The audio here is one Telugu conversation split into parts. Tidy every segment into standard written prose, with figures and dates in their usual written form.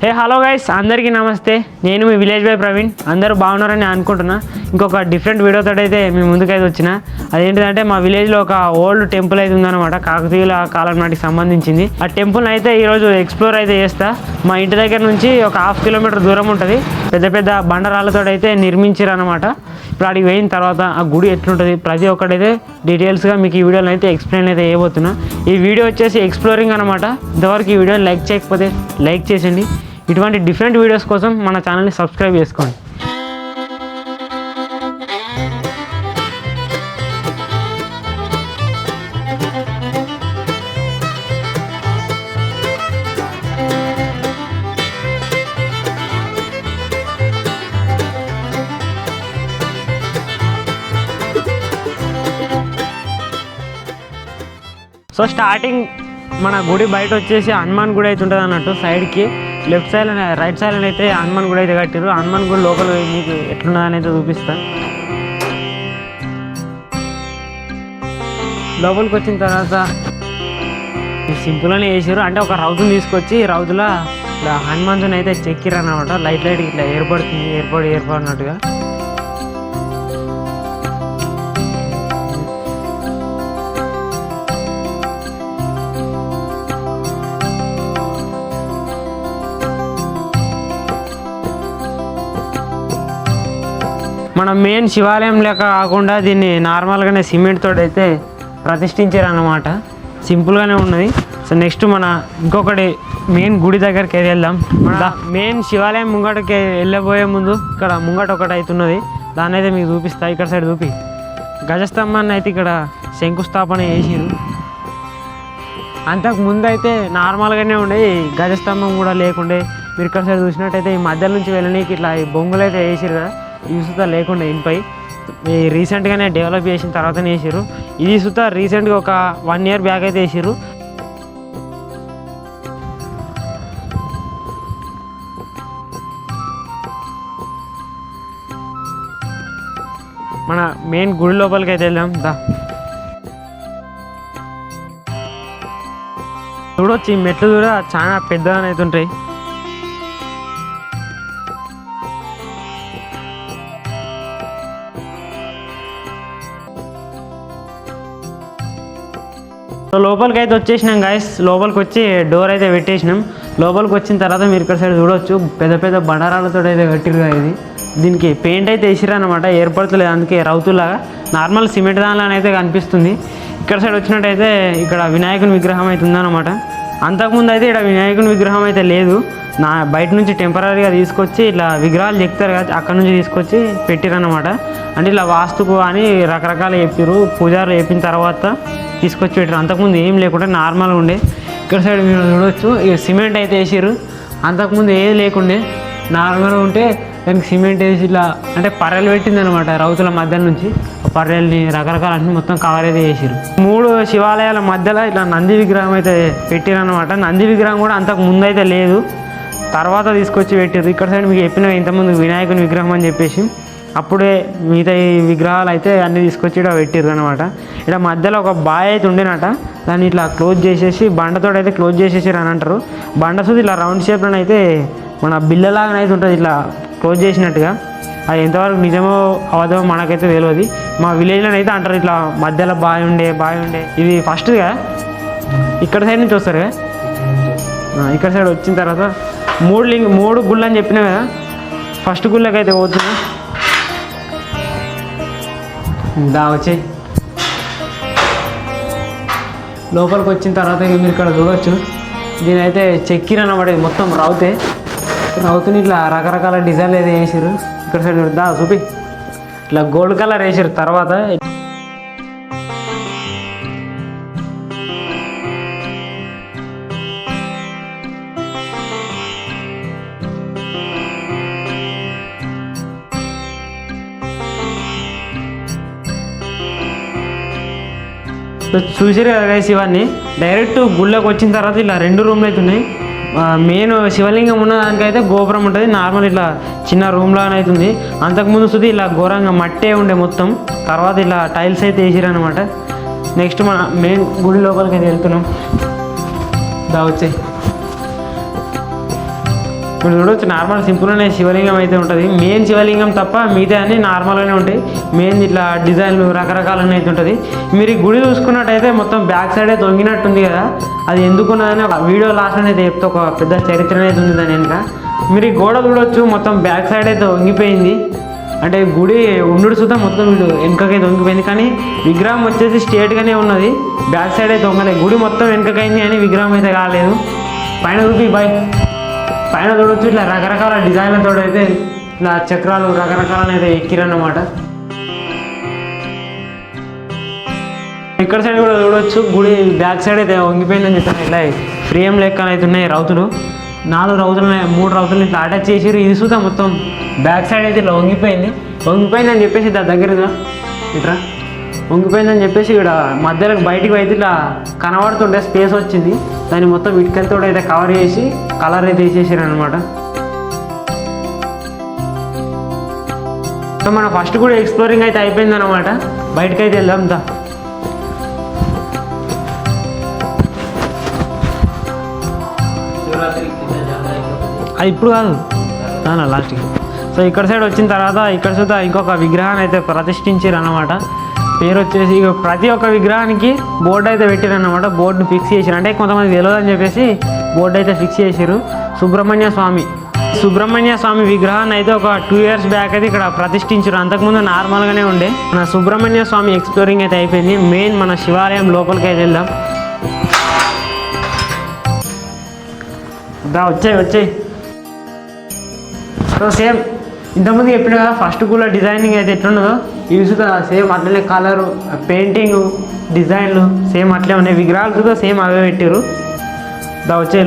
హలో గైస్, అందరికీ నమస్తే. నేను మీ విలేజ్ బాయ్ ప్రవీణ్. అందరూ బాగున్నారని అనుకుంటున్నా. ఇంకొక డిఫరెంట్ వీడియోతో అయితే మీ ముందుకైతే వచ్చిన. అదేంటిదంటే మా విలేజ్లో ఒక ఓల్డ్ టెంపుల్ అయితే ఉందన్నమాట, కాకతీయుల కాలం నాటికి సంబంధించింది. ఆ టెంపుల్ని అయితే ఈరోజు ఎక్స్ప్లోర్ అయితే చేస్తా. మా ఇంటి దగ్గర నుంచి ఒక 1/2 కిలోమీటర్ దూరం ఉంటుంది. పెద్ద పెద్ద బండరాళ్ళతో అయితే నిర్మించారు అనమాట. ఇప్పుడు అడిగి పోయిన తర్వాత ఆ గుడి ఎట్లుంటుంది ప్రతి ఒక్కటైతే డీటెయిల్స్గా మీకు ఈ వీడియోలో అయితే ఎక్స్ప్లెయిన్ అయితే చేయబోతున్నా. ఈ వీడియో వచ్చేసి ఎక్స్ప్లోరింగ్ అనమాట. ఇంతవరకు ఈ వీడియోని లైక్ చేయకపోతే లైక్ చేసేయండి. ఇటువంటి డిఫరెంట్ వీడియోస్ కోసం మన ఛానల్ని సబ్స్క్రైబ్ చేసుకోండి. సో స్టార్టింగ్ మన గుడి బయట వచ్చేసి హనుమాన్ గుడి అయితే ఉంటుంది అన్నట్టు. సైడ్కి లెఫ్ట్ సైడ్ రైట్ సైడ్ అయితే హనుమాన్ గుడి అయితే కట్టారు. హనుమాన్ గుడి లోపల మీకు ఎట్లున్నదని అయితే చూపిస్తా. లోపలికి వచ్చిన తర్వాత సింపుల్గానే వేసారు. అంటే ఒక రౌతుని తీసుకొచ్చి రౌతులో ఇలా హనుమంతుని అయితే చెక్కిరు అన్నమాట. లైట్ ఇట్లా ఏర్పడుతుంది, ఏర్పడినట్టుగా. మన మెయిన్ శివాలయం లెక్క కాకుండా దీన్ని నార్మల్గానే సిమెంట్ తోటి అయితే ప్రతిష్ఠించారు అన్నమాట. సింపుల్గానే ఉన్నది. సో నెక్స్ట్ మన ఇంకొకటి మెయిన్ గుడి దగ్గరికి అయితే వెళ్దాం. మన మెయిన్ శివాలయం ముంగటకి వెళ్ళబోయే ముందు ఇక్కడ ముంగట ఒకటి అవుతున్నది, దాన్ని అయితే మీకు చూపిస్తా. ఇక్కడ సైడ్ చూపి గజస్తంభాన్ని అయితే ఇక్కడ శంకుస్థాపన చేసిరు. అంతకు ముందు అయితే నార్మల్గానే ఉండే, గజస్తంభం కూడా లేకుండే. మీరు ఇక్కడ సైడ్ చూసినట్టయితే ఈ మధ్య నుంచి వెళ్ళనీకి ఇట్లా ఈ బొంగులు అయితే వేసిరు కదా, ఇది సుతా లేకుండా ఇంపై రీసెంట్గానే డెవలప్ చేసిన తర్వాతనే వేసారు. ఇది సుతా రీసెంట్గా ఒక 1 year బ్యాక్ అయితే వేసారు. మన మెయిన్ గుడి లోపలికి అయితే వెళ్దాం దా. చూడొచ్చు ఈ మెట్లు కూడా చాలా పెద్దగా అయితే ఉంటాయి. సో లోపలికి అయితే వచ్చేసినాం గాయస్. లోపలికి వచ్చి డోర్ అయితే పెట్టేసినాం. లోపలికి వచ్చిన తర్వాత మీరు ఇక్కడ సైడ్ చూడవచ్చు, పెద్ద పెద్ద బండారాలతో అయితే కట్టిరుగా. ఇది దీనికి పెయింట్ అయితే వేసిరు అనమాట, ఏర్పడతలేదు. అందుకే రౌతులాగా నార్మల్ సిమెంట్ దానిలాగా అయితే కనిపిస్తుంది. ఇక్కడ సైడ్ వచ్చినట్టయితే ఇక్కడ వినాయకుని విగ్రహం అయితే ఉందన్నమాట. అంతకుముందు అయితే ఇక్కడ వినాయకుని విగ్రహం అయితే లేదు. బయట నుంచి టెంపరీగా తీసుకొచ్చి ఇట్లా విగ్రహాలు చెక్తారు కదా, అక్కడ నుంచి తీసుకొచ్చి పెట్టిరన్నమాట. అంటే ఇలా వాస్తుకు అని రకరకాలు చెప్పారు. పూజారులు చెప్పిన తర్వాత తీసుకొచ్చి పెట్టారు. అంతకుముందు ఏం లేకుండా నార్మల్గా ఉండే. ఇక్కడ సైడ్ మీరు చూడవచ్చు, ఇక సిమెంట్ అయితే వేసారు. అంతకుముందు ఏది లేకుండే, నార్మల్గా ఉంటే దానికి సిమెంట్ వేసి ఇట్లా అంటే పర్రెలు పెట్టింది అనమాట. రౌతుల మధ్య నుంచి పర్రెల్ని రకరకాల అన్ని మొత్తం కవర్ అయితే చేసారు. 3 శివాలయాల మధ్యలో ఇట్లా నంది విగ్రహం అయితే పెట్టిరనమాట. నంది విగ్రహం కూడా అంతకు ముందు అయితే లేదు, తర్వాత తీసుకొచ్చి పెట్టారు. ఇక్కడ సైడ్ మీకు చెప్పిన ఇంతకుముందు వినాయకుని విగ్రహం అని చెప్పేసి, అప్పుడే మిగతా ఈ విగ్రహాలు అయితే అన్నీ తీసుకొచ్చి ఇక్కడ పెట్టారు అనమాట. ఇక్కడ మధ్యలో ఒక బాయ్ అయితే ఉండేనట, దాన్ని ఇట్లా క్లోజ్ చేసేసి బండతో అయితే క్లోజ్ చేసేసారు అని అంటారు. బండ సుది ఇట్లా రౌండ్ షేప్లో అయితే మన బిల్లలాగానైతే ఉంటుంది, ఇట్లా క్లోజ్ చేసినట్టుగా. అది ఎంతవరకు నిజమో అవదో మనకైతే తెలియదు. మా విలేజ్లో అయితే అంటారు ఇట్లా మధ్యలో బాయ్ ఉండే. ఇది ఫస్ట్గా ఇక్కడ సైడ్ నుంచి వస్తారు కదా. ఇక్కడ సైడ్ వచ్చిన తర్వాత 3 గుళ్ళు అని చెప్పినా కదా. ఫస్ట్ గుళ్ళకి అయితే పోతున్నా దా. వచ్చి లోపలికి వచ్చిన తర్వాత మీరు ఇక్కడ చూడవచ్చు, దీని అయితే చెక్కిరు అన్నమాట. మొత్తం రౌతుని ఇట్లా రకరకాల డిజైన్లు అయితే వేసారు. ఇక్కడ సైడ్ దా చూపి ఇట్లా గోల్డ్ కలర్ వేసారు. తర్వాత చూసారు కదా గైస్, ఇవన్నీ డైరెక్ట్ గుళ్ళకి వచ్చిన తర్వాత ఇలా 2 రూమ్లు అయితే ఉన్నాయి. మెయిన్ శివలింగం ఉన్న దానికైతే గోపురం ఉంటుంది, నార్మల్ ఇట్లా చిన్న రూమ్ లాగా అవుతుంది. అంతకుముందు సుది ఇలా ఘోరంగా మట్టే ఉండే మొత్తం, తర్వాత ఇలా టైల్స్ అయితే వేసారు అనమాట. నెక్స్ట్ మన మెయిన్ గుడి లోపలికి అయితే వెళ్తున్నాం. దా వచ్చే ఇప్పుడు చూడవచ్చు నార్మల్ సింపుల్గానే శివలింగం అయితే ఉంటుంది. మెయిన్ శివలింగం తప్ప మిగతా అన్ని నార్మల్గానే ఉంటాయి. మెయిన్ ఇట్లా డిజైన్లు రకరకాలనే అయితే ఉంటుంది. మీరు ఈ గుడి చూసుకున్నట్టయితే మొత్తం బ్యాక్ సైడ్ అయితే వంగినట్టుంది కదా, అది ఎందుకున్నదని ఒక వీడియో లాస్ట్ అయితే చెప్తే ఒక పెద్ద చరిత్ర అయితే ఉంది దాని వెనుక. మీరు ఈ గోడ చూడవచ్చు మొత్తం బ్యాక్ సైడ్ అయితే వంగిపోయింది. అంటే గుడి ఉండు సుతా మొత్తం వీడు వెనుకకైతే వంగిపోయింది, కానీ విగ్రహం వచ్చేసి స్ట్రేట్గానే ఉన్నది. బ్యాక్ సైడ్ అయితే వంగలేదు. గుడి మొత్తం వెనుకకైంది కానీ విగ్రహం అయితే కాలేదు. పైన చూపి బాయ్, పైన చూడవచ్చు ఇట్లా రకరకాల డిజైన్లతో అయితే ఇట్లా చక్రాలు రకరకాలను అయితే ఎక్కిరన్నమాట. ఇక్కడ సైడ్ కూడా చూడవచ్చు గుడి బ్యాక్ సైడ్ అయితే వంగిపోయిందని చెప్పాను. ఇట్లా ఫ్రేమ్ లెక్కలు అయితే ఉన్నాయి రౌతులు, 4 రౌతులు ఉన్నాయి, 3 రౌతులు ఇట్లా అటాచ్ చేసి ఇది చూద్దా మొత్తం బ్యాక్ సైడ్ అయితే ఇట్లా వంగిపోయిందని చెప్పేసి దాని దగ్గరగా ఇట్లా వంగిపోయిందని చెప్పేసి ఇక్కడ మధ్యలో బయటికి అయితే ఇట్లా కనబడుతుంటే స్పేస్ వచ్చింది. దాన్ని మొత్తం ఇటుకలతో అయితే కవర్ చేసి కలర్ అయితే వేసేసారు అనమాట. సో మన ఫస్ట్ కూడా ఎక్స్ప్లోరింగ్ అయితే అయిపోయింది అనమాట. బయటకు అయితే వెళ్దాం దా. అది ఇప్పుడు కాదు లాస్ట్కి. సో ఇక్కడ సైడ్ వచ్చిన తర్వాత ఇక్కడ చూద్దా ఇంకొక విగ్రహాన్ని అయితే ప్రతిష్ఠించారు అన్నమాట. పేరు వచ్చేసి ప్రతి ఒక్క విగ్రహానికి బోర్డు అయితే పెట్టారు అన్నమాట. బోర్డును ఫిక్స్ చేశారు, అంటే కొంతమంది తెలియదని చెప్పేసి బోర్డు అయితే ఫిక్స్ చేశారు. సుబ్రహ్మణ్య స్వామి విగ్రహాన్ని అయితే ఒక 2 years బ్యాక్ అయితే ఇక్కడ ప్రతిష్ఠించారు. అంతకుముందు నార్మల్గానే ఉండే. మన సుబ్రహ్మణ్య స్వామి ఎక్స్ప్లోరింగ్ అయితే అయిపోయింది. మెయిన్ మన శివాలయం లోపలికి అయితే వెళ్దాం దా. వచ్చాయి. సో సేమ్ ఇంతకుముందు చెప్పిన కదా ఫస్ట్ కూడా డిజైనింగ్ అయితే ఎట్లున్నదో ఇవి చూద్దా సేమ్ అట్లనే కలరు, పెయింటింగ్, డిజైన్లు సేమ్ అట్లే ఉన్నాయి. విగ్రహాలు చూద్దా సేమ్ అవే పెట్టారు దా. వచ్చాయి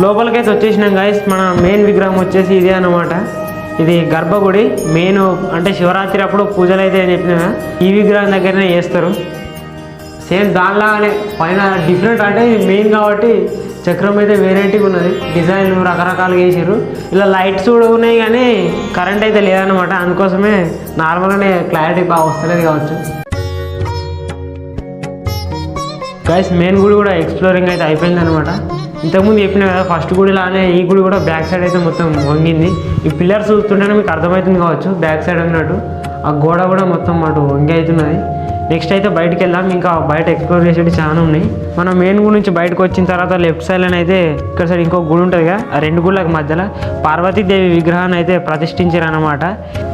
లోపలికైతే వచ్చేసినాం గాయస్. మన మెయిన్ విగ్రహం వచ్చేసి ఇదే అన్నమాట. ఇది గర్భగుడి మెయిన్, అంటే శివరాత్రి అప్పుడు పూజలు అయితే చెప్పిన ఈ విగ్రహం దగ్గరనే చేస్తారు. సేమ్ దానిలాగానే పైన డిఫరెంట్, అంటే మెయిన్ కాబట్టి చక్రం అయితే వెరైటీగా ఉన్నది. డిజైన్లు రకరకాలుగా వేసారు. ఇలా లైట్స్ కూడా ఉన్నాయి కానీ కరెంట్ అయితే లేదన్నమాట. అందుకోసమే నార్మల్గానే క్లారిటీ బాగా వస్తలేదు కావచ్చు. గైస్ మెయిన్ గుడి కూడా ఎక్స్ప్లోరింగ్ అయితే అయిపోయింది అనమాట. ఇంతకుముందు చెప్పిన కదా ఫస్ట్ గుడిలానే ఈ గుడి కూడా బ్యాక్ సైడ్ అయితే మొత్తం వంగింది. ఈ పిల్లర్స్ చూస్తుంటేనే మీకు అర్థమవుతుంది కావచ్చు బ్యాక్ సైడ్ ఉన్నట్టు. ఆ గోడ కూడా మొత్తం అటు వంగి అవుతున్నది. నెక్స్ట్ అయితే బయటకు వెళ్దాం. ఇంకా బయట ఎక్స్ప్లోర్ చేసేవి చాలా ఉన్నాయి. మనం మెయిన్ గుడి నుంచి బయటకు వచ్చిన తర్వాత లెఫ్ట్ సైడ్లో అయితే ఇక్కడ సైడ్ ఇంకో గుడి ఉంటుంది కదా, ఆ 2 గుళ్ళకి మధ్యలో పార్వతీదేవి విగ్రహాన్ని అయితే ప్రతిష్ఠించారు అనమాట.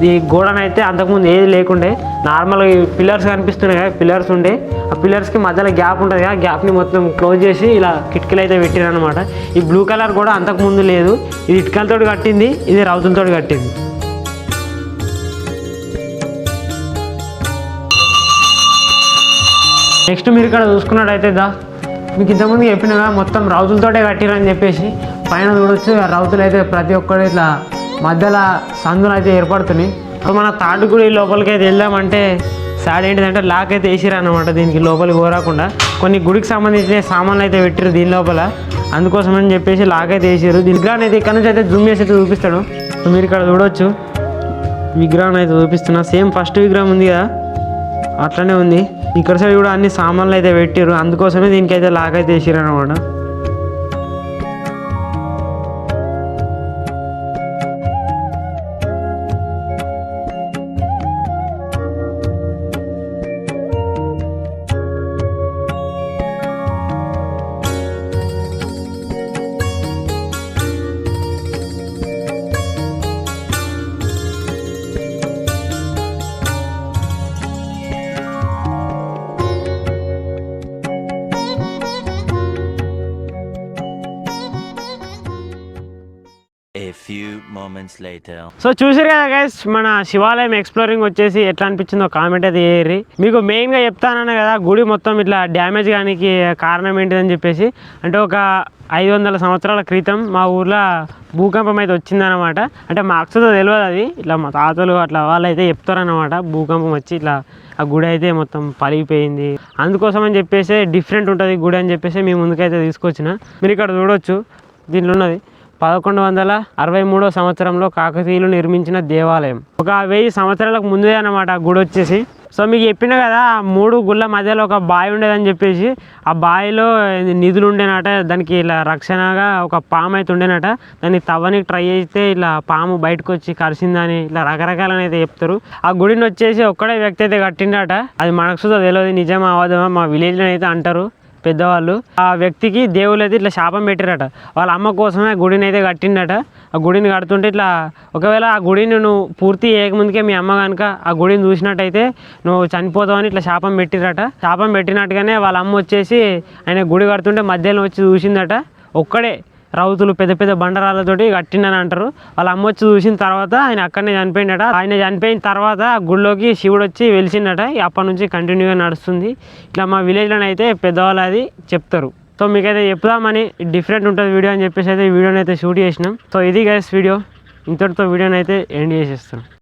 ఈ గోడనైతే అంతకుముందు ఏది లేకుండే, నార్మల్గా పిల్లర్స్ కనిపిస్తున్నాయి కదా, పిల్లర్స్ ఉండే. ఆ పిల్లర్స్కి మధ్యలో గ్యాప్ ఉంటుంది కదా, గ్యాప్ని మొత్తం క్లోజ్ చేసి ఇలా కిటికీలు అయితే పెట్టారు అనమాట. ఈ బ్లూ కలర్ కూడా అంతకుముందు లేదు. ఇది ఇటుకలతో కట్టింది, ఇది రౌతులతో కట్టింది. నెక్స్ట్ మీరు ఇక్కడ చూసుకున్నట్టయితే మీకు ఇంతకుముందు చెప్పినగా మొత్తం రౌతులతోటే కట్టిరని చెప్పేసి పైన చూడొచ్చు. ఆ రౌతులు అయితే ప్రతి ఒక్కరు ఇట్లా మధ్యలో సందులు అయితే ఏర్పడుతున్నాయి. మన తాటిగుడి లోపలికి అయితే వెళ్దామంటే సాడ్ ఏంటిదంటే లాక్ అయితే వేసిరు అనమాట. దీనికి లోపలికి పోరాకుండా కొన్ని గుడికి సంబంధించిన సామాన్లు అయితే పెట్టిరు దీని లోపల. అందుకోసం అని చెప్పేసి లాక్ అయితే వేసారు. విగ్రహం అయితే ఇక్కడ నుంచి అయితే జూమ్ చేసి అయితే చూపిస్తాడు. మీరు ఇక్కడ చూడవచ్చు విగ్రహం అయితే చూపిస్తున్నా. సేమ్ ఫస్ట్ విగ్రహం ఉంది కదా అట్లనే ఉంది. ఇక్కడ సైడ్ కూడా అన్ని సామాన్లు అయితే పెట్టారు. అందుకోసమే దీనికైతే లాక్ అయితే వేసారు అనమాట. A few moments later. So చూసారు కదా గైస్, మన శివాలయం ఎక్స్ప్లోరింగ్ వచ్చేసి ఎట్లా అనిపించిందో కామెంట్ అయితే చేయర్రి. మీకు మెయిన్గా చెప్తానన్నా కదా గుడి మొత్తం ఇట్లా డ్యామేజ్ కానికి కారణం ఏంటిదని చెప్పేసి, అంటే ఒక 500 సంవత్సరాల క్రితం మా ఊర్లో భూకంపం అయితే వచ్చిందనమాట. అంటే మా అక్షతో తెలియదు అది, ఇట్లా మా తాతలు అట్లా వాళ్ళు అయితే చెప్తారనమాట. భూకంపం వచ్చి ఇట్లా ఆ గుడి అయితే మొత్తం పలిగిపోయింది. అందుకోసం అని చెప్పేసి డిఫరెంట్ ఉంటుంది గుడి అని చెప్పేసి మీ ముందుకైతే తీసుకొచ్చిన. మీరు ఇక్కడ చూడవచ్చు దీంట్లో ఉన్నది 1163 సంవత్సరంలో కాకతీయులు నిర్మించిన దేవాలయం. ఒక 1000 సంవత్సరాలకు ముందే అన్నమాట గుడి వచ్చేసి. సో మీకు చెప్పిన కదా 3 గుళ్ళ మధ్యలో ఒక బావి ఉండేదని చెప్పేసి ఆ బావిలో నిధులు ఉండేనట. దానికి ఇలా రక్షణగా ఒక పాము అయితే ఉండేనట. దాన్ని తవ్వనికి ట్రై చేస్తే ఇలా పాము బయటకు వచ్చి కరిసిందని ఇలా రకరకాలని అయితే చెప్తారు. ఆ గుడిని వచ్చేసి ఒక్కడే వ్యక్తి అయితే కట్టిండట. అది మనకు సుధా తెలియదు నిజమా అవదమా, మా విలేజ్లో అయితే అంటారు పెద్దవాళ్ళు. ఆ వ్యక్తికి దేవుళ్ళు అయితే ఇట్లా శాపం పెట్టారట. వాళ్ళ అమ్మ కోసమే గుడిని అయితే కట్టిండట. ఆ గుడిని కడుతుంటే ఇట్లా ఒకవేళ ఆ గుడిని నువ్వు పూర్తి చేయకముందుకే మీ అమ్మ కనుక ఆ గుడిని చూసినట్టయితే నువ్వు చనిపోతావని ఇట్లా శాపం పెట్టిరట. శాపం పెట్టినట్టుగానే వాళ్ళ అమ్మ వచ్చేసి ఆయన గుడి కడుతుంటే మధ్యలో వచ్చి చూసిందట. ఒక్కడే రౌతులు పెద్ద పెద్ద బండరాళ్ళతోటి కట్టిండని అంటారు. వాళ్ళ అమ్మ వచ్చి చూసిన తర్వాత ఆయన అక్కడనే చనిపోయిందట. ఆయన చనిపోయిన తర్వాత గుడిలోకి శివుడు వచ్చి వెలిసిండట. అప్పటి నుంచి కంటిన్యూగా నడుస్తుంది. ఇట్లా మా విలేజ్లోనైతే పెద్దవాళ్ళు అది చెప్తారు. సో మీకైతే చెప్దామని డిఫరెంట్ ఉంటుంది వీడియో అని చెప్పేసి అయితే వీడియోని అయితే షూట్ చేసినాం. సో ఇది గైస్ వీడియో. ఇంతటితో వీడియోని అయితే ఎండ్ చేసేస్తాం.